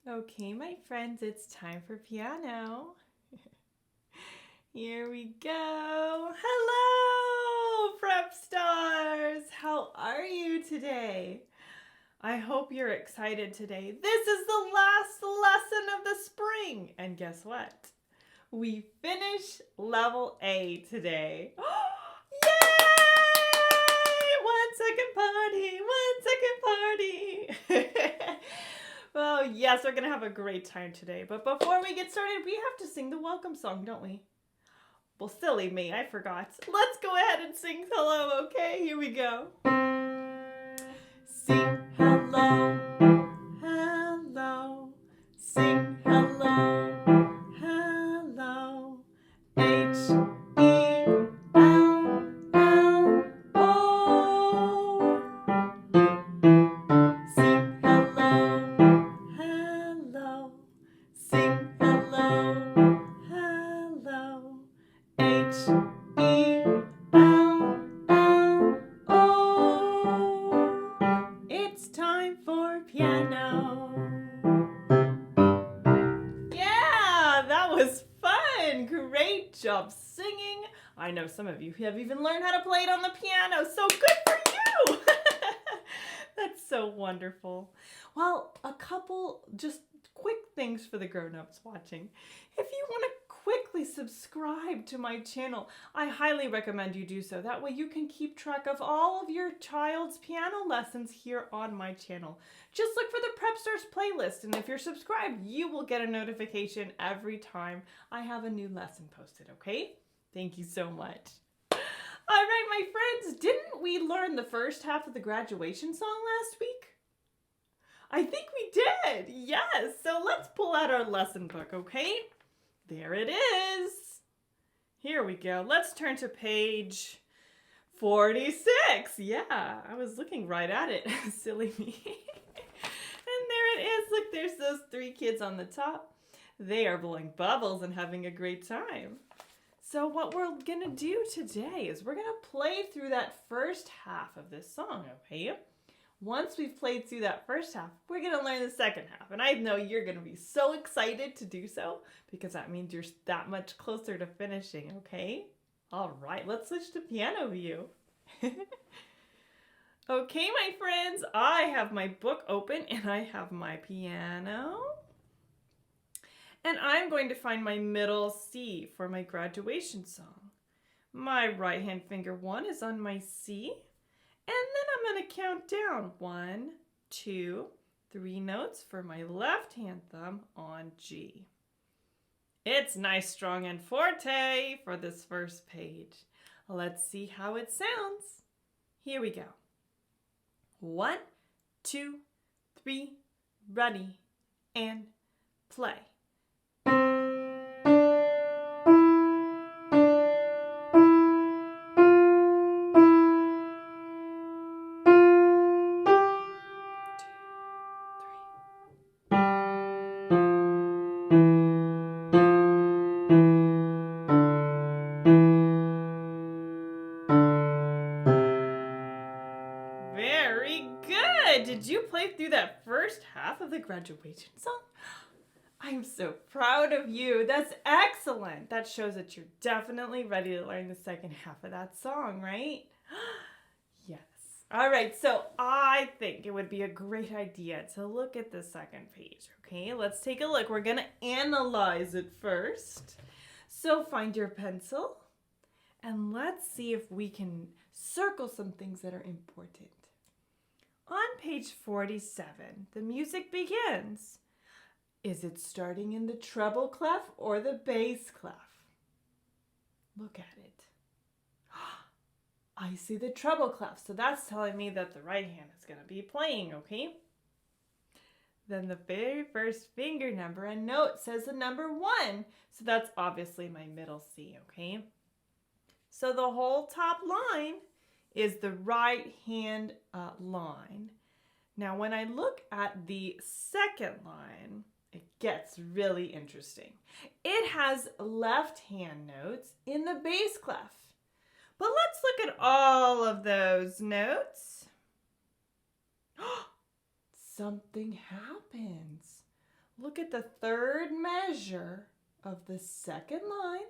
Okay, my friends, it's time for piano. Here we go. Hello, prep stars. How are you today? I hope you're excited today. This is the last lesson of the spring. And guess what? We finish level A today. Yay! 1 second party. Well, yes, we're going to have a great time today. But before we get started, we have to sing the welcome song, don't we? Well, silly me, I forgot. Let's go ahead and sing hello, okay? Here we go. Sing hello, hello. Sing hello, hello. Hello. Sing hello, hello. Sing hello, hello. Hello. It's time for piano. Yeah, that was fun. Great job singing. I know some of you have even learned how to play it on the piano, so good for you. That's so wonderful. Well, a couple just quick things for the grown-ups watching. If you want to quickly subscribe to my channel, I highly recommend you do so. That way you can keep track of all of your child's piano lessons here on my channel. Just look for the Prep Stars playlist, and if you're subscribed, you will get a notification every time I have a new lesson posted, okay? Thank you so much. All right, my friends, didn't we learn the first half of the graduation song last week? I think we did, yes. So let's pull out our lesson book, okay? There it is. Here we go. Let's turn to page 46. Yeah, I was looking right at it. Silly me. And there it is. Look, there's those 3 kids on the top. They are blowing bubbles and having a great time. So what we're going to do today is we're going to play through that first half of this song, okay? Once we've played through that first half, we're going to learn the second half. And I know you're going to be so excited to do so because that means you're that much closer to finishing, okay? All right, let's switch to piano view. Okay, my friends, I have my book open and I have my piano. And I'm going to find my middle C for my graduation song. My right hand finger 1 is on my C. And then I'm going to count down 1, 2, 3 notes for my left hand thumb on G. It's nice, strong, and forte for this first page. Let's see how it sounds. Here we go. 1, 2, 3, ready, and play. Very good! Did you play through that first half of the graduation song? I'm so proud of you. That's excellent. That shows that you're definitely ready to learn the second half of that song, right? Yes. All right, so I think it would be a great idea to look at the second page, okay? Let's take a look. We're going to analyze it first. So find your pencil and let's see if we can circle some things that are important. On page 47, the music begins. Is it starting in the treble clef or the bass clef? Look at it. I see the treble clef, so that's telling me that the right hand is going to be playing, okay? Then the very first finger number and note says the number 1, so that's obviously my middle C, okay? So the whole top line is the right hand line. Now when I look at the second line, it gets really interesting. It has left hand notes in the bass clef. But let's look at all of those notes. Something happens. look at the third measure of the second line.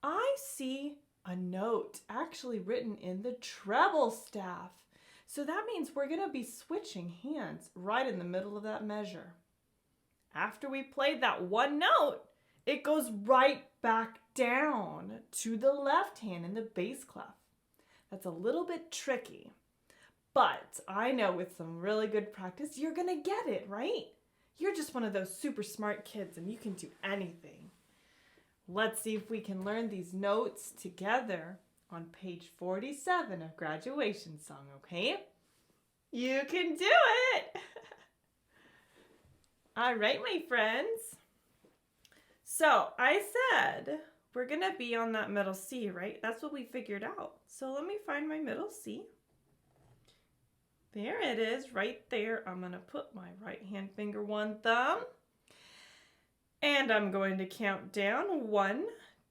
I see a note actually written in the treble staff. So that means we're going to be switching hands right in the middle of that measure. After we played that one note, it goes right back down to the left hand in the bass clef. That's a little bit tricky, but I know with some really good practice, you're going to get it, right? You're just one of those super smart kids and you can do anything. Let's see if we can learn these notes together on page 47 of Graduation Song, okay? You can do it! All right, my friends. So I said we're going to be on that middle C, right? That's what we figured out. So let me find my middle C. There it is, right there. I'm going to put my right hand finger, one thumb. And I'm going to count down 1,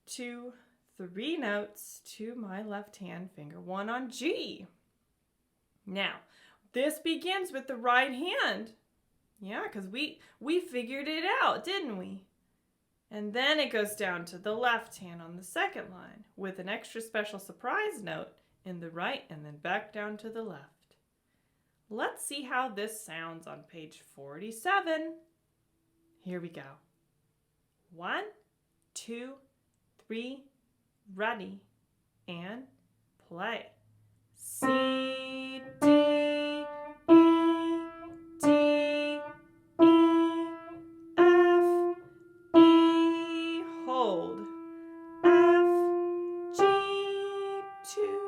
2, 3 notes to my left hand finger, 1 on G. Now, this begins with the right hand. Yeah, because we figured it out, didn't we? And then it goes down to the left hand on the second line with an extra special surprise note in the right and then back down to the left. Let's see how this sounds on page 47. Here we go. 1, 2, 3, ready, and play. C, D, E, D, E, F, E, hold. F, G, 2,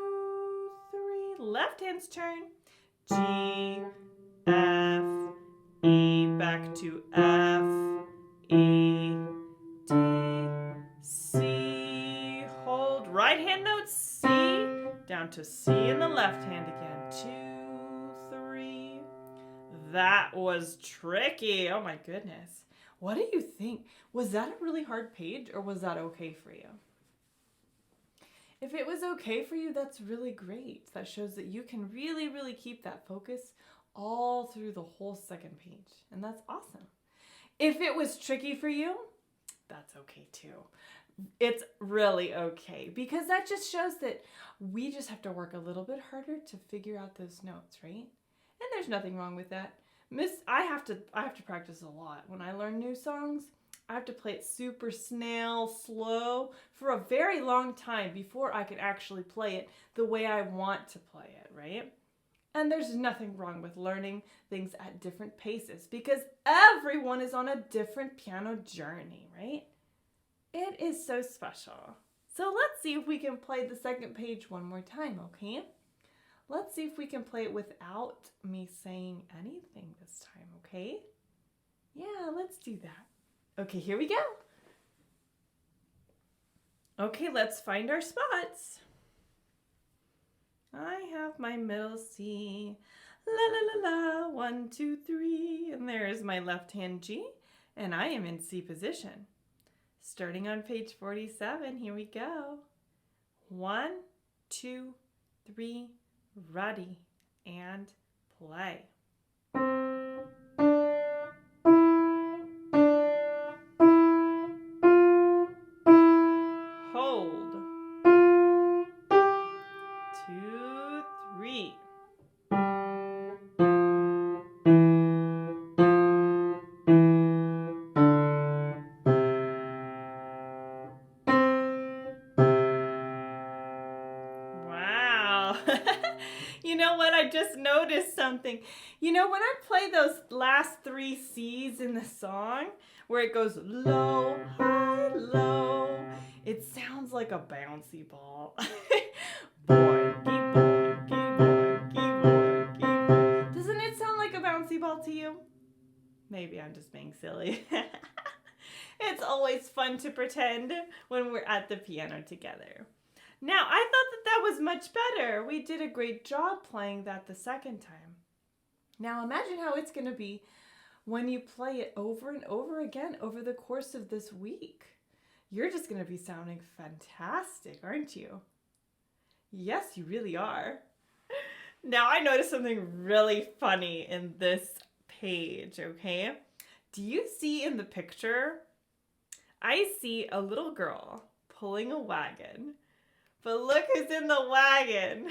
3. Left hand's turn. G, F, E, back to F, E, D, C, hold. Right hand note C, down to C in the left hand again. 2, 3. That was tricky. Oh my goodness. What do you think? Was that a really hard page or was that okay for you? If it was okay for you, that's really great. That shows that you can really, really keep that focus all through the whole second page. And that's awesome. If it was tricky for you, that's okay too. It's really okay because that just shows that we just have to work a little bit harder to figure out those notes, right? And there's nothing wrong with that. I have to practice a lot. When I learn new songs, I have to play it super slow for a very long time before I can actually play it the way I want to play it, right? And there's nothing wrong with learning things at different paces because everyone is on a different piano journey, right? It is so special. So let's see if we can play the second page one more time, okay? Let's see if we can play it without me saying anything this time, okay? Yeah, let's do that. Okay, here we go. Okay, let's find our spots. I have my middle C, la la la la, 1, 2, 3, and there is my left hand G, and I am in C position. Starting on page 47, here we go. 1, 2, 3, ready, and play. Hold. 2, 3. Wow. You know what? I just noticed something. You know, when I play those last 3 C's in the song, where it goes low, high, low, it sounds like a bouncy ball. Boinky, boinky, boinky, boinky, boinky. Doesn't it sound like a bouncy ball to you? Maybe I'm just being silly. It's always fun to pretend when we're at the piano together. Now, I thought that was much better. We did a great job playing that the second time. Now, imagine how it's going to be when you play it over and over again over the course of this week. You're just going to be sounding fantastic, aren't you? Yes, you really are. Now, I noticed something really funny in this page, okay? Do you see in the picture? I see a little girl pulling a wagon. But look who's in the wagon.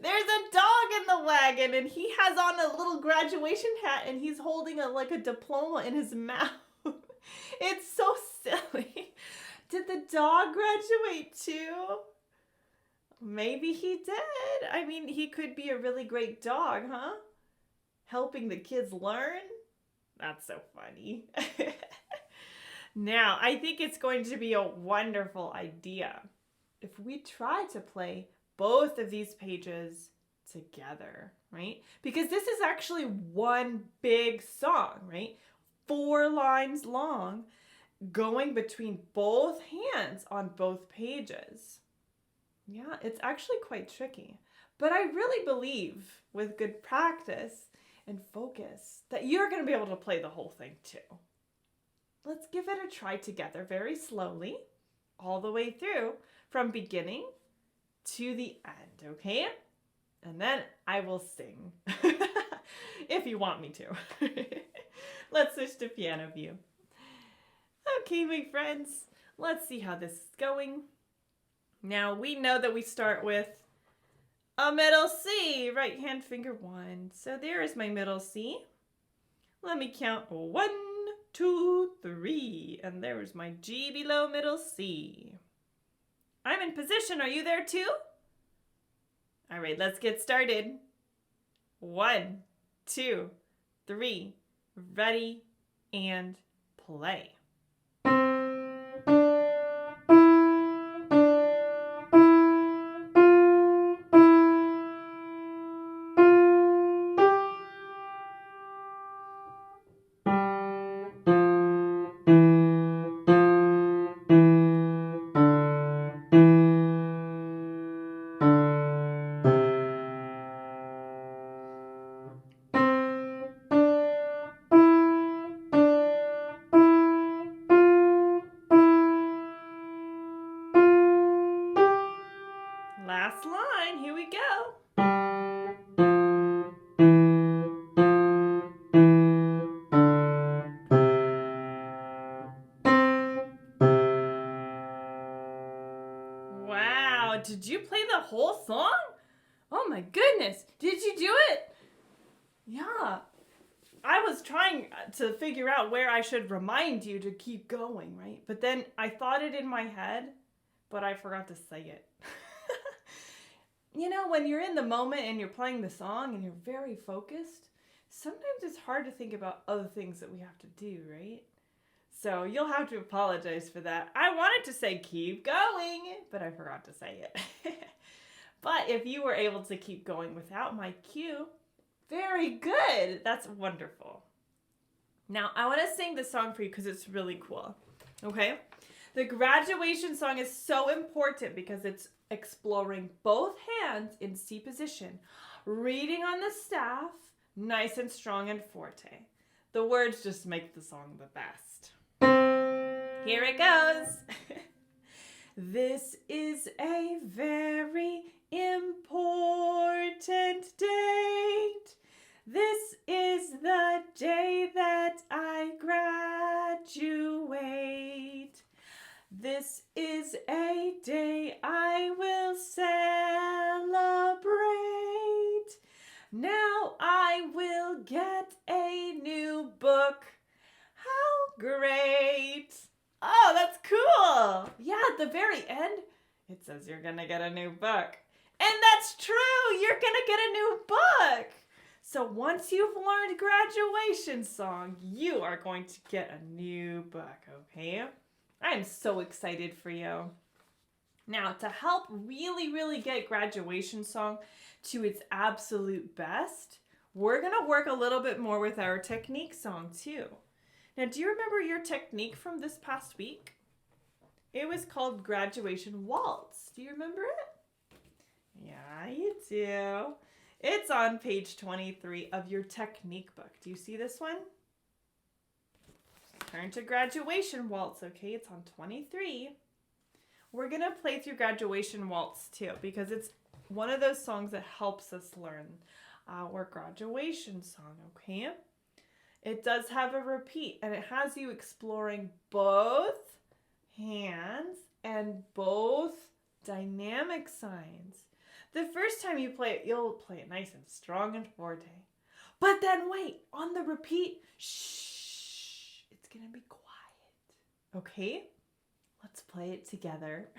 There's a dog in the wagon, and he has on a little graduation hat, and he's holding a diploma in his mouth. It's so silly. Did the dog graduate too? Maybe he did. I mean, he could be a really great dog, huh? Helping the kids learn? That's so funny. Now, I think it's going to be a wonderful idea if we try to play both of these pages together, right? Because this is actually one big song, right? 4 lines long, going between both hands on both pages. Yeah, it's actually quite tricky. But I really believe with good practice and focus that you're going to be able to play the whole thing too. Let's give it a try together very slowly, all the way through, from beginning to the end, okay? And then I will sing, if you want me to. Let's switch to piano view. Okay, my friends, let's see how this is going. Now, we know that we start with a middle C, right hand finger 1. So there is my middle C. Let me count 1, 2, 3, and there's my G below middle C. I'm in position. Are you there too? All right, let's get started. 1, 2, 3, ready, and play. Last line, here we go. Wow, did you play the whole song? Oh my goodness, did you do it? Yeah, I was trying to figure out where I should remind you to keep going, right? But then I thought it in my head, but I forgot to say it. You know, when you're in the moment and you're playing the song and you're very focused, sometimes it's hard to think about other things that we have to do, right? So you'll have to apologize for that. I wanted to say keep going, but I forgot to say it. But if you were able to keep going without my cue, very good. That's wonderful. Now, I want to sing this song for you because it's really cool. Okay? The graduation song is so important because it's exploring both hands in C position, reading on the staff, nice and strong and forte. The words just make the song the best. Here it goes. This is a very important date. This is the day that I graduate. This is a day I will celebrate. Now I will get a new book. How great! Oh, that's cool! Yeah, at the very end, it says you're gonna get a new book. And that's true! You're gonna get a new book! So once you've learned graduation song, you are going to get a new book, okay? I am so excited for you. Now, to help really get graduation song to its absolute best, we're going to work a little bit more with our technique song too. Now, do you remember your technique from this past week? It was called Graduation Waltz. Do you remember it? Yeah, you do. It's on page 23 of your technique book. Do you see this one? Turn to Graduation Waltz, okay? It's on 23. We're going to play through Graduation Waltz too because it's one of those songs that helps us learn our graduation song, okay? It does have a repeat, and it has you exploring both hands and both dynamic signs. The first time you play it, you'll play it nice and strong and forte. But then wait, on the repeat, shh, it's gonna be quiet. Okay? Let's play it together.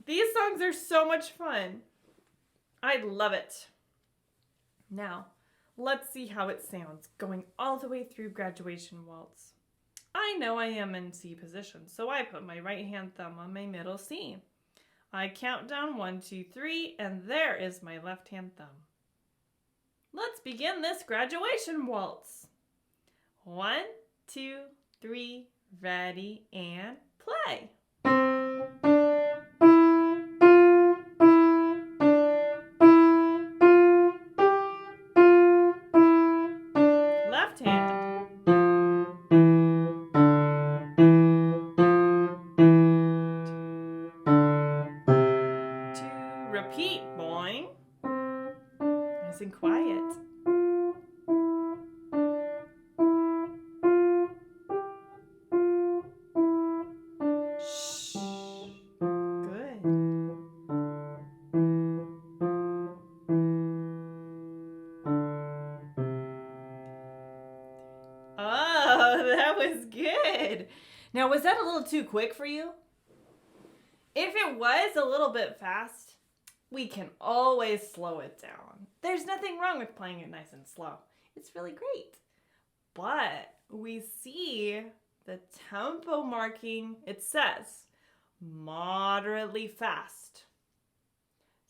These songs are so much fun. I love it. Now, let's see how it sounds going all the way through Graduation Waltz. I know I am in C position, so I put my right hand thumb on my middle C. I count down 1, 2, 3, and there is my left hand thumb. Let's begin this Graduation Waltz. 1, 2, 3, ready, and play. Left hand. 2, repeat, boing. Nice and quiet. Shh. Good. Oh, that was good. Now, was that a little too quick for you? If it was a little bit fast, we can always slow it down. There's nothing wrong with playing it nice and slow. It's really great. But we see the tempo marking, it says moderately fast.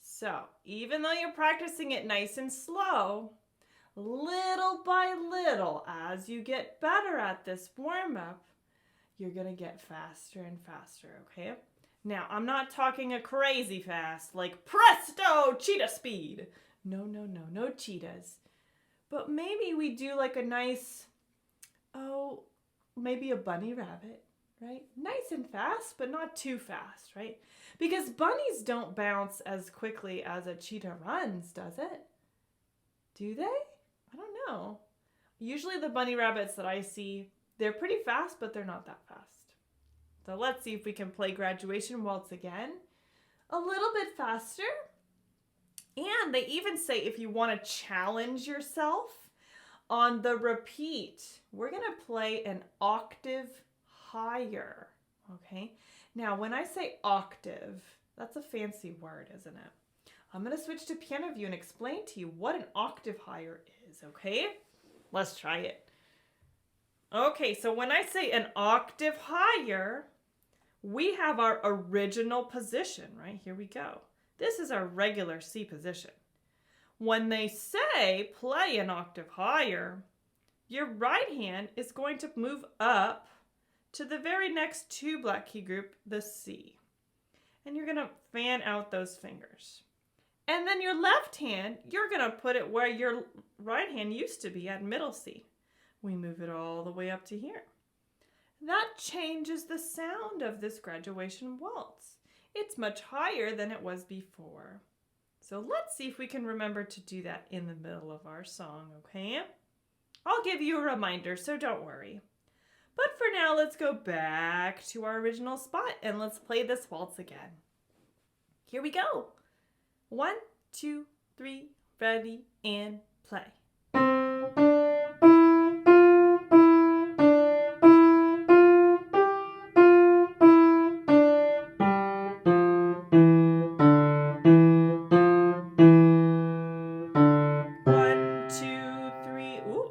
So even though you're practicing it nice and slow, little by little, as you get better at this warm-up, you're going to get faster and faster, okay? Now, I'm not talking a crazy fast, like presto, cheetah speed. No cheetahs. But maybe we do like a nice, maybe a bunny rabbit, right? Nice and fast, but not too fast, right? Because bunnies don't bounce as quickly as a cheetah runs, does it? Do they? I don't know. Usually the bunny rabbits that I see, they're pretty fast, but they're not that fast. So let's see if we can play Graduation Waltz again. A little bit faster. And they even say if you want to challenge yourself on the repeat, we're going to play an octave higher. Okay? Now, when I say octave, that's a fancy word, isn't it? I'm going to switch to piano view and explain to you what an octave higher is, okay? Let's try it. Okay, so when I say an octave higher, we have our original position, right? Here we go. This is our regular C position. When they say play an octave higher, your right hand is going to move up to the very next 2 black key group, the C. And you're going to fan out those fingers. And then your left hand, you're going to put it where your right hand used to be at middle C. We move it all the way up to here. That changes the sound of this Graduation Waltz. It's much higher than it was before. So let's see if we can remember to do that in the middle of our song, okay? I'll give you a reminder, so don't worry. But for now, let's go back to our original spot and let's play this waltz again. Here we go. 1, 2, 3, ready, and play.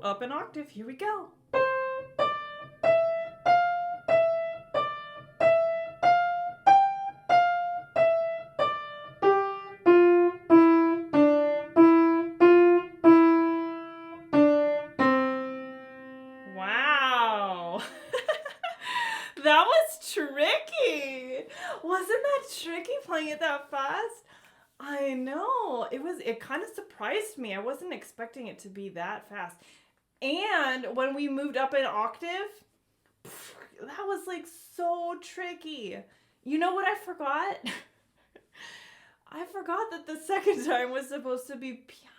Up an octave, here we go. Wow. That was tricky. Wasn't that tricky playing it that fast? I know. It kind of surprised me. I wasn't expecting it to be that fast. And when we moved up an octave, that was like so tricky. You know what I forgot? I forgot that the second time was supposed to be piano.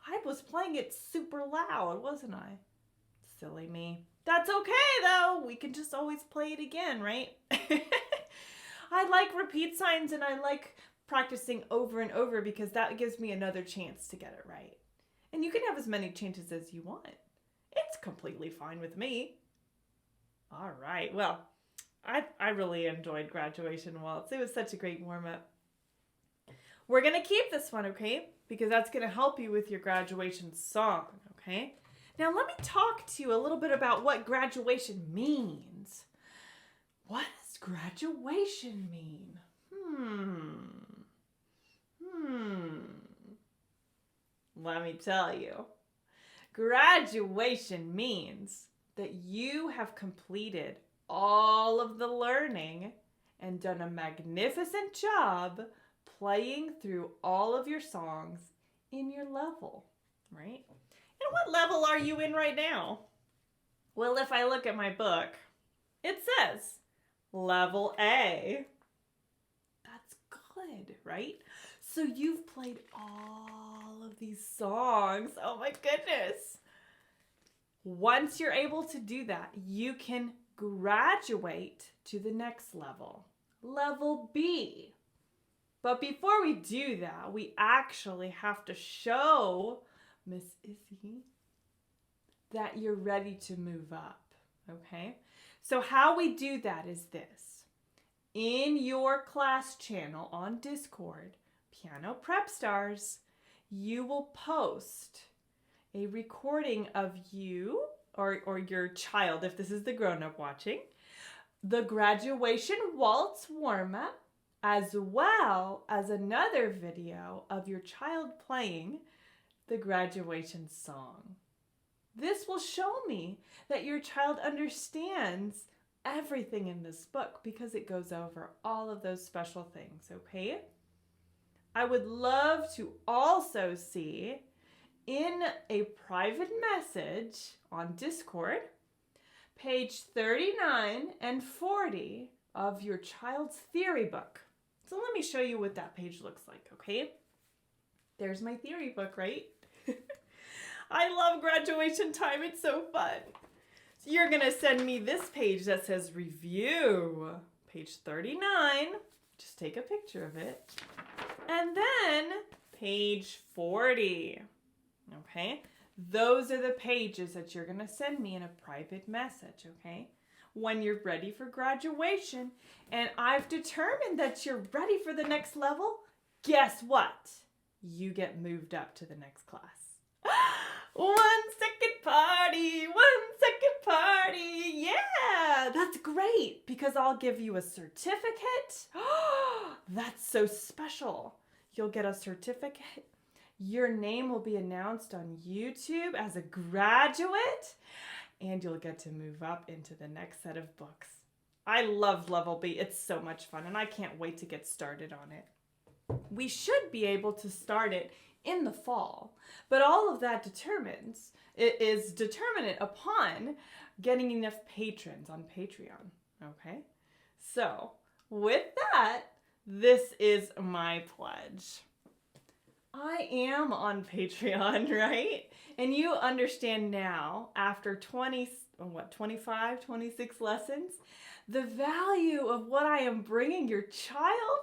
I was playing it super loud, wasn't I? Silly me. That's okay though. We can just always play it again, right? I like repeat signs and I like practicing over and over because that gives me another chance to get it right. And you can have as many chances as you want. It's completely fine with me. All right. Well, I really enjoyed Graduation Waltz. It was such a great warm-up. We're going to keep this one, okay? Because that's going to help you with your graduation song, okay? Now let me talk to you a little bit about what graduation means. What does graduation mean? Let me tell you. Graduation means that you have completed all of the learning and done a magnificent job playing through all of your songs in your level, right? And what level are you in right now? Well, if I look at my book, it says level A. That's good, right? So you've played all of these songs. Oh my goodness. Once you're able to do that, you can graduate to the next level, level B. But before we do that, we actually have to show Miss Izzy that you're ready to move up, okay? So how we do that is this. In your class channel on Discord, Piano Prep Stars, you will post a recording of you or your child, if this is the grown-up watching, the graduation waltz warm-up, as well as another video of your child playing the graduation song. This will show me that your child understands everything in this book because it goes over all of those special things, okay? I would love to also see in a private message on Discord, page 39 and 40 of your child's theory book. So let me show you what that page looks like, okay? There's my theory book, right? I love graduation time. It's so fun. So you're going to send me this page that says review, page 39. Just take a picture of it. And then page 40. Okay? Those are the pages that you're going to send me in a private message, okay? When you're ready for graduation and I've determined that you're ready for the next level, guess what? You get moved up to the next class. 1 second party, 1 second party. Yeah, that's great because I'll give you a certificate. That's so special. You'll get a certificate. Your name will be announced on YouTube as a graduate and you'll get to move up into the next set of books. I love Level B. It's so much fun and I can't wait to get started on it. We should be able to start it in the fall, but all of that is determinate upon getting enough patrons on Patreon, okay? So with that, this is my pledge. I am on Patreon, right? And you understand now, after 25, 26 lessons, the value of what I am bringing your child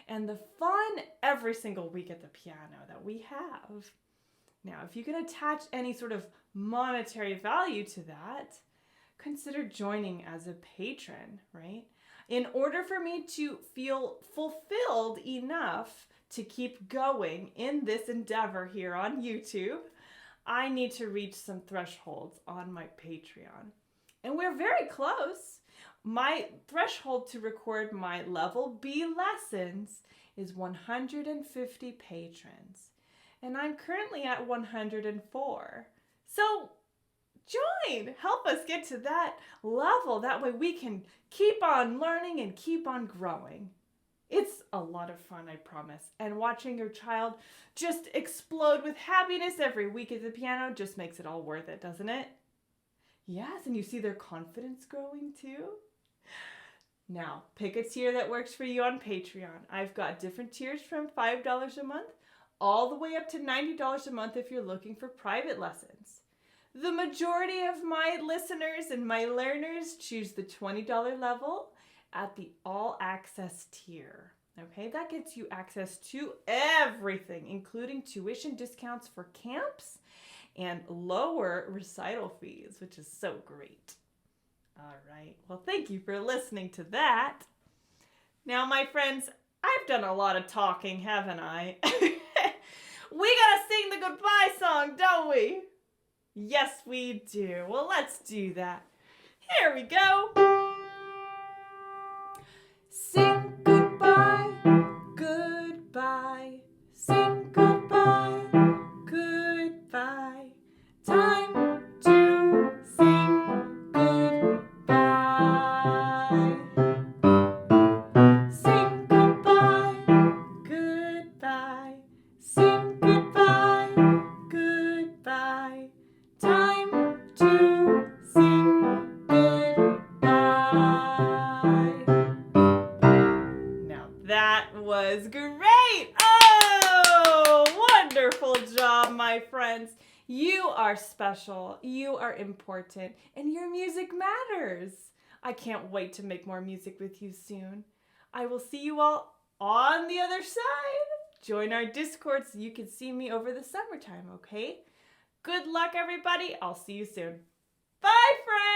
and the fun every single week at the piano that we have. Now, if you can attach any sort of monetary value to that, consider joining as a patron, right? In order for me to feel fulfilled enough to keep going in this endeavor here on YouTube, I need to reach some thresholds on my Patreon. And we're very close. My threshold to record my Level B lessons is 150 patrons. And I'm currently at 104. So join! Help us get to that level. That way we can keep on learning and keep on growing. It's a lot of fun, I promise. And watching your child just explode with happiness every week at the piano just makes it all worth it, doesn't it? Yes, and you see their confidence growing too. Now, pick a tier that works for you on Patreon. I've got different tiers from $5 a month all the way up to $90 a month if you're looking for private lessons. The majority of my listeners and my learners choose the $20 level at the all access tier. Okay, that gets you access to everything, including tuition discounts for camps and lower recital fees, which is so great. All right, well, thank you for listening to that. Now, my friends, I've done a lot of talking, haven't I? We gotta sing the goodbye song, don't we? Yes, we do. Well, let's do that. Here we go. Sing goodbye, goodbye. Sing goodbye, goodbye. Time to sing goodbye. Sing goodbye, goodbye. Sing goodbye, goodbye. Time to sing goodbye. Now that was great! Oh, wonderful job, my friends. You are special, you are important, and your music matters. I can't wait to make more music with you soon. I will see you all on the other side. Join our Discord so you can see me over the summertime, okay? Good luck, everybody. I'll see you soon. Bye, friends!